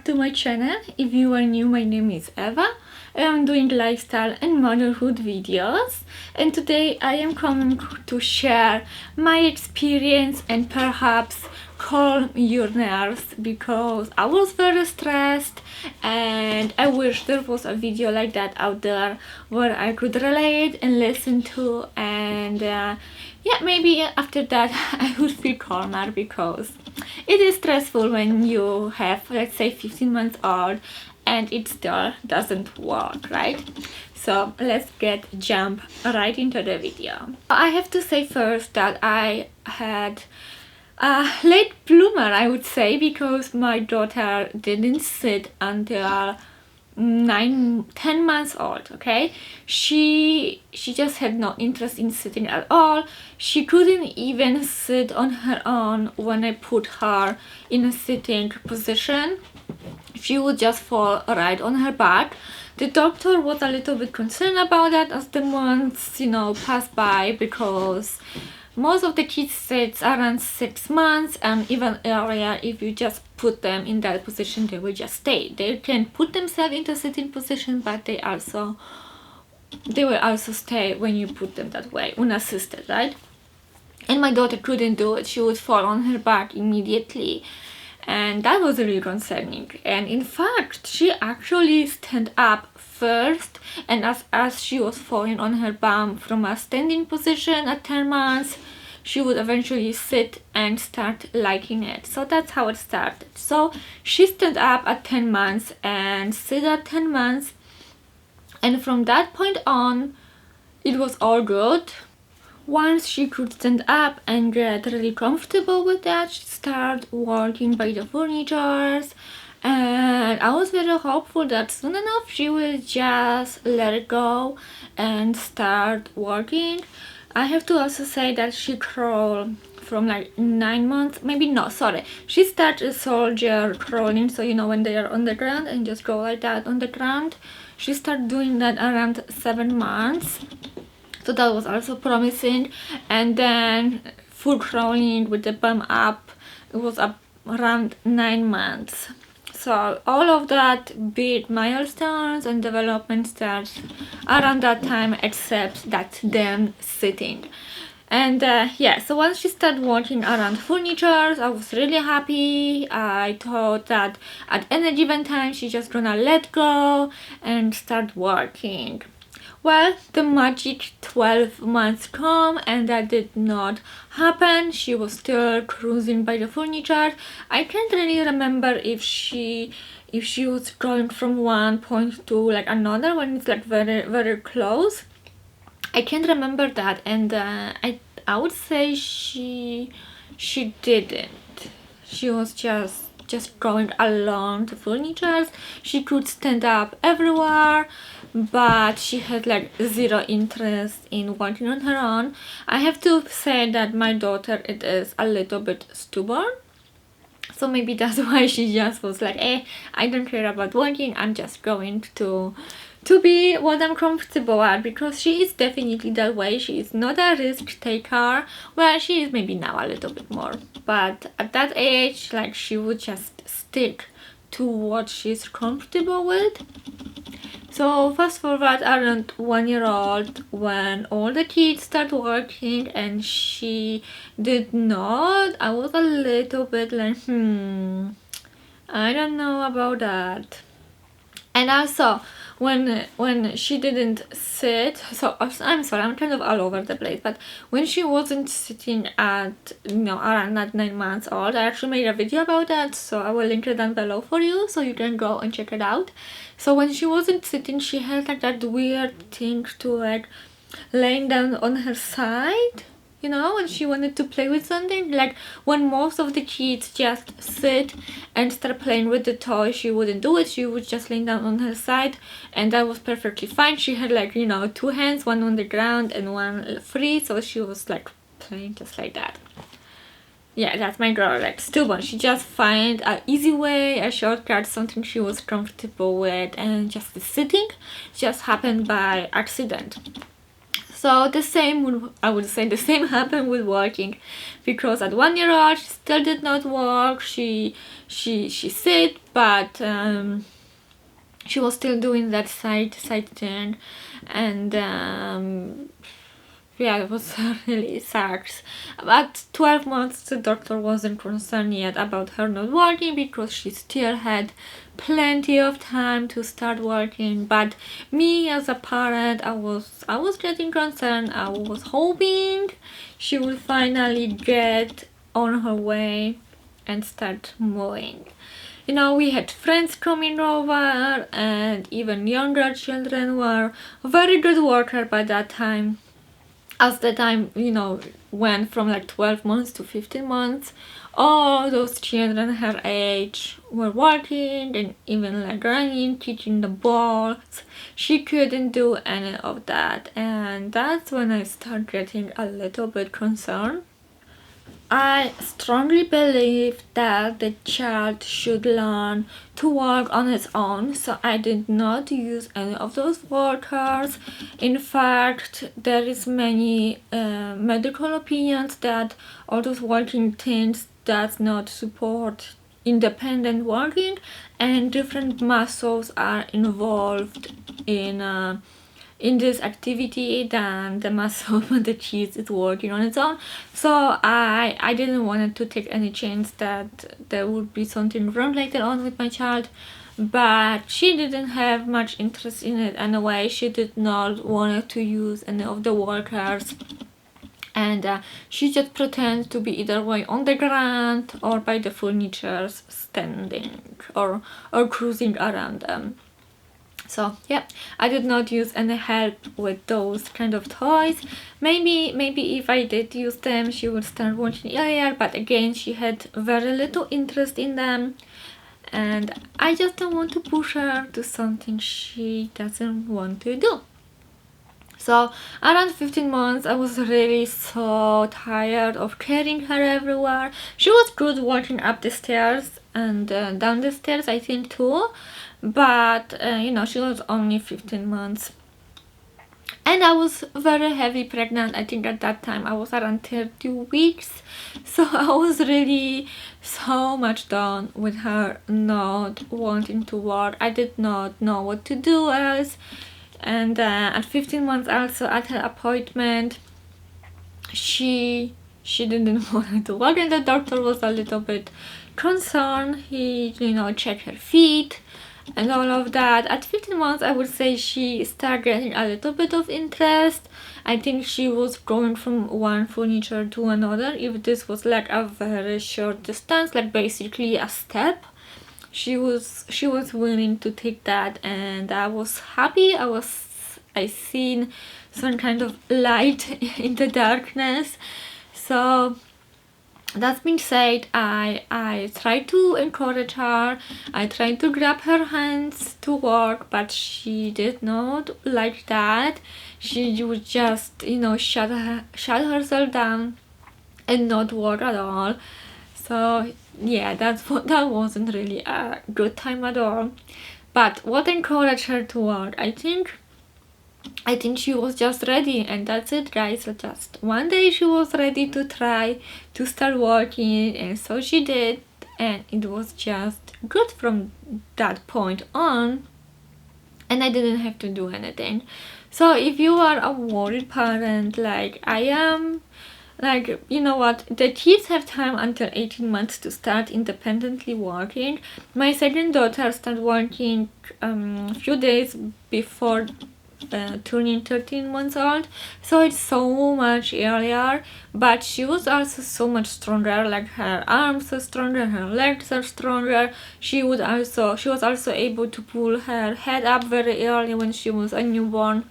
to my channel. If you are new, my name is Eva. I'm doing lifestyle and motherhood videos, and today I am coming to share my experience and perhaps calm your nerves, because I was very stressed and I wish there was a video like that out there where I could relate and listen to, and yeah, maybe after that I would feel calmer, because it is stressful when you have, let's say, 15 months old and it still doesn't work, right? So let's jump right into the video. I have to say first that I had a late bloomer, I would say, because my daughter didn't sit until 10 months old. Okay, she just had no interest in sitting at all. She couldn't even sit on her own when I put her in a sitting position. She would just fall right on her back. The doctor was a little bit concerned about that as the months, passed by, because most of the kids sit around 6 months, and even earlier. If you just put them in that position, they will just stay. They can put themselves into sitting position, but they will also stay when you put them that way, unassisted, right? And my daughter couldn't do it. She would fall on her back immediately, and that was really concerning. And in fact, she actually stand up first, and as she was falling on her bum from a standing position at 10 months, she would eventually sit and start liking it. So that's how it started. So she stood up at 10 months and sit at 10 months, and from that point on it was all good. Once she could stand up and get really comfortable with that, she started walking by the furnitures, and I was very hopeful that soon enough she will just let it go and start walking. I have to also say that she crawled from like 9 months, she started soldier crawling, so when they are on the ground and just go like that on the ground. She started doing that around 7 months. So that was also promising. And then full crawling with the bum up, it was up around 9 months. So all of that big milestones and development starts around that time, except that them sitting. And yeah, so once she started walking around furnitures, I was really happy. I thought that at any given time she's just gonna let go and start walking. Well, the magic 12 months come, and that did not happen. She was still cruising by the furniture. I can't really remember if she was going from one point to like another when it's like very, very close. I can't remember that, and I would say she didn't. She was just going along the furniture. She could stand up everywhere, but she had like zero interest in walking on her own. I have to say that my daughter, it is a little bit stubborn, so maybe that's why she just was like, I don't care about walking, I'm just going to be what I'm comfortable at, because she is definitely that way. She is not a risk taker. Well, she is maybe now a little bit more, but at that age, like, she would just stick to what she's comfortable with. So fast forward around 1 year old, when all the kids start working and she did not, I was a little bit like, I don't know about that. And also when she didn't sit, so I'm sorry, I'm kind of all over the place, but when she wasn't sitting at around that 9 months old, I actually made a video about that, so I will link it down below for you so you can go and check it out. So when she wasn't sitting, she had like that weird thing to like laying down on her side, when she wanted to play with something. Like when most of the kids just sit and start playing with the toy, she wouldn't do it. She would just lay down on her side, and that was perfectly fine. She had like 2 hands, one on the ground and one free, so she was like playing just like that. Yeah, that's my girl, like stubborn. She just find an easy way, a shortcut, something she was comfortable with, and just the sitting just happened by accident. So the same would, I would say the same happened with walking, because at 1 year old she still did not walk. She sit, but she was still doing that side turn, and yeah, it was really sucks. At 12 months, the doctor wasn't concerned yet about her not working, because she still had plenty of time to start working. But me as a parent, I was getting concerned. I was hoping she would finally get on her way and start moving. You know, we had friends coming over, and even younger children were very good worker by that time. As the time, you know, went from like 12 months to 15 months, all those children her age were working and even like running, teaching the balls. She couldn't do any of that, and that's when I started getting a little bit concerned. I strongly believe that the child should learn to work on his own, so I did not use any of those workers. In fact, there is many medical opinions that all those working things does not support independent working, and different muscles are involved in this activity than the muscle when the cheese is working on its own. So I didn't want to take any chance that there would be something wrong later on with my child, but she didn't have much interest in it anyway. She did not want to use any of the workers, and she just pretends to be either way on the ground or by the furniture, standing or cruising around them. So yeah, I did not use any help with those kind of toys. Maybe if I did use them, she would start watching earlier, but again, she had very little interest in them, and I just don't want to push her to something she doesn't want to do. So around 15 months, I was really so tired of carrying her everywhere. She was good walking up the stairs and down the stairs, I think, too, but you know, she was only 15 months, and I was very heavy pregnant. I think at that time I was around 30 weeks, so I was really so much done with her not wanting to work. I did not know what to do else. And at 15 months, also at her appointment, she didn't want to work, and the doctor was a little bit concerned. He, you know, checked her feet and all of that. At 15 months, I would say she started getting a little bit of interest. I think she was going from one furniture to another. If this was like a very short distance, like basically a step, she was willing to take that, and I was happy. I seen some kind of light in the darkness. So that being said, I tried to encourage her. I tried to grab her hands to work, but she did not like that. She would just, you know, shut herself down and not work at all. So yeah, that wasn't really a good time at all. But what encouraged her to work? I think she was just ready, and that's it, guys. So just one day she was ready to try to start working, and so she did, and it was just good from that point on, and I didn't have to do anything. So if you are a worried parent like I am, like, you know what, the kids have time until 18 months to start independently working. My second daughter started working a few days before turning 13 months old, so it's so much earlier, but she was also so much stronger. Like, her arms are stronger, her legs are stronger. She was also able to pull her head up very early when she was a newborn,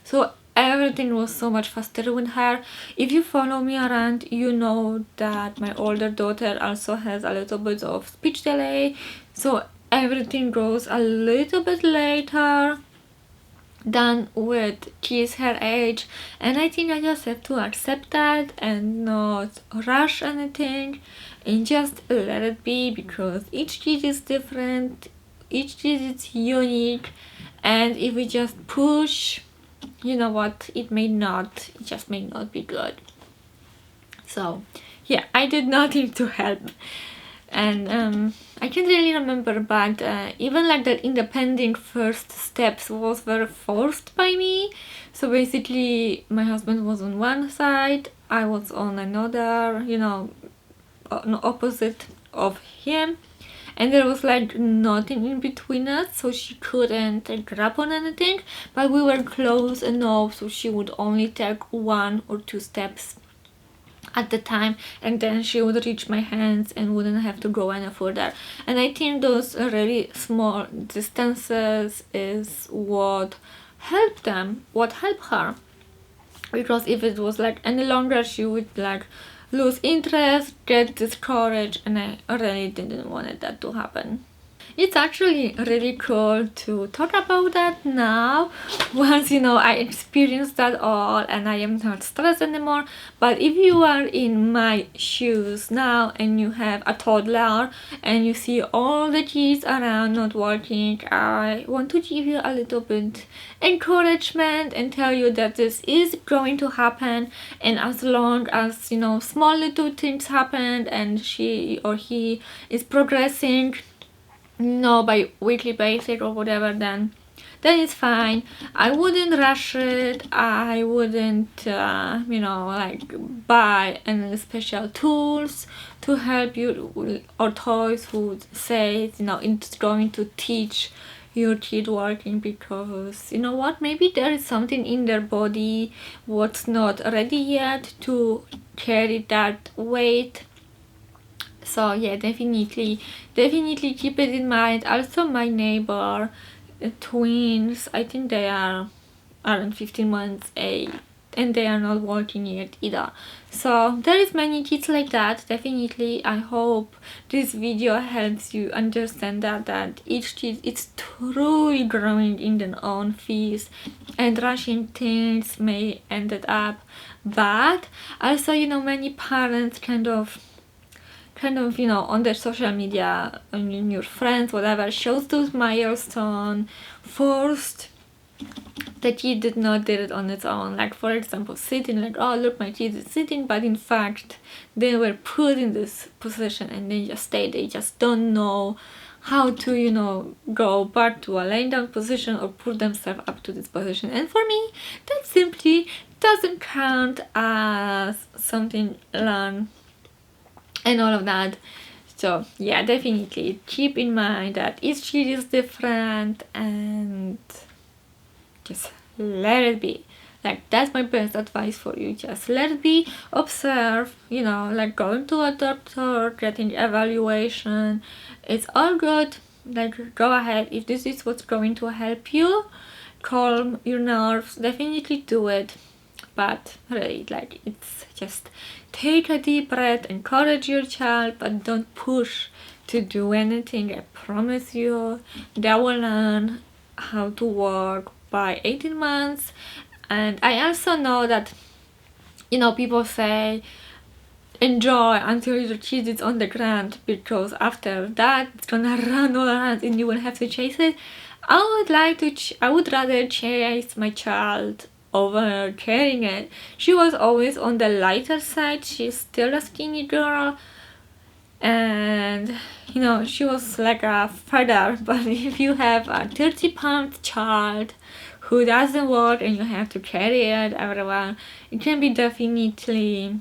so everything was so much faster with her. If you follow me around, you know that my older daughter also has a little bit of speech delay, so everything goes a little bit later than with kids her age, and I think I just have to accept that and not rush anything and just let it be, because each kid is different, each kid is unique, and if we just push you know what, it just may not be good. So yeah, I did nothing to help. And I can't really remember, but even like the independent first steps was very forced by me. So basically my husband was on one side, I was on another, you know, on opposite of him, and there was like nothing in between us, so she couldn't grab on anything, but we were close enough so she would only take 1 or 2 steps at the time, and then she would reach my hands and wouldn't have to go any further. And I think those really small distances is what helped her, because if it was like any longer, she would like lose interest, get discouraged, and I really didn't want that to happen. It's actually really cool to talk about that now, once, you know, I experienced that all and I am not stressed anymore. But if you are in my shoes now and you have a toddler and you see all the kids around not working, I want to give you a little bit encouragement and tell you that this is going to happen, and as long as, you know, small little things happen and she or he is progressing, no, by weekly basis or whatever, then it's fine. I wouldn't rush it. I wouldn't you know, like buy any special tools to help you or toys who say, you know, it's going to teach your kid working, because you know what, maybe there is something in their body what's not ready yet to carry that weight. So yeah, definitely keep it in mind. Also my neighbor, twins, I think they are around 15 months age and they are not working yet either. So there is many kids like that. Definitely I hope this video helps you understand that each kid is truly growing in their own phase, and rushing things may end it up bad. Also, you know, many parents kind of, you know, on their social media, on your friends, whatever, shows those milestone forced. The kid did not do it on its own. Like, for example, sitting, like, oh look, my kid is sitting, but in fact they were put in this position and they just stay. They just don't know how to, you know, go back to a laying down position or put themselves up to this position. And for me, that simply doesn't count as something learned and all of that. So yeah, definitely keep in mind that each kid is different and just let it be. Like, that's my best advice for you. Just let it be, observe, you know, like going to a doctor, getting evaluation, it's all good. Like, go ahead. If this is what's going to help you calm your nerves, definitely do it. But really, like, it's just take a deep breath, encourage your child, but don't push to do anything. I promise you, they will learn how to walk by 18 months. And I also know that, you know, people say enjoy until your kid is on the ground, because after that it's gonna run all around and you will have to chase it. I would rather chase my child over carrying it. She was always on the lighter side. She's still a skinny girl, and you know, she was like a feather. But if you have a 30-pound child who doesn't walk and you have to carry it everywhere, it can be definitely,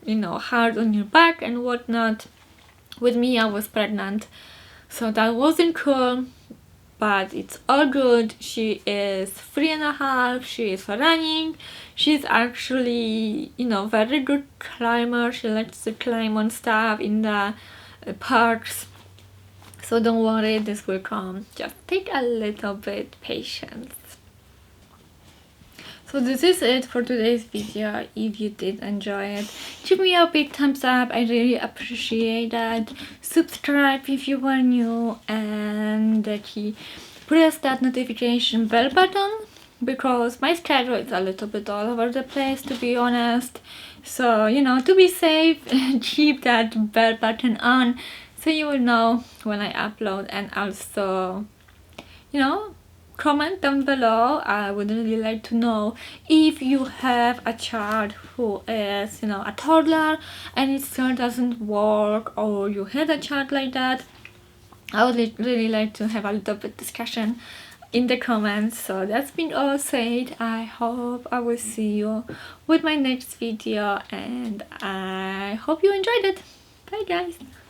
you know, hard on your back and whatnot. With me, I was pregnant, so that wasn't cool. But it's all good. She is 3.5. She is running. She's actually, you know, very good climber. She likes to climb on stuff in the parks. So don't worry, this will come. Just take a little bit patience. So this is it for today's video. If you did enjoy it, give me a big thumbs up. I really appreciate that. Subscribe if you are new, and press that notification bell button, because my schedule is a little bit all over the place, to be honest. So, you know, to be safe, keep that bell button on so you will know when I upload. And also, you know, comment down below. I would really like to know if you have a child who is, you know, a toddler and it still doesn't work, or you had a child like that. I would really like to have a little bit discussion in the comments. So that's been all said. I hope I will see you with my next video, and I hope you enjoyed it. Bye guys.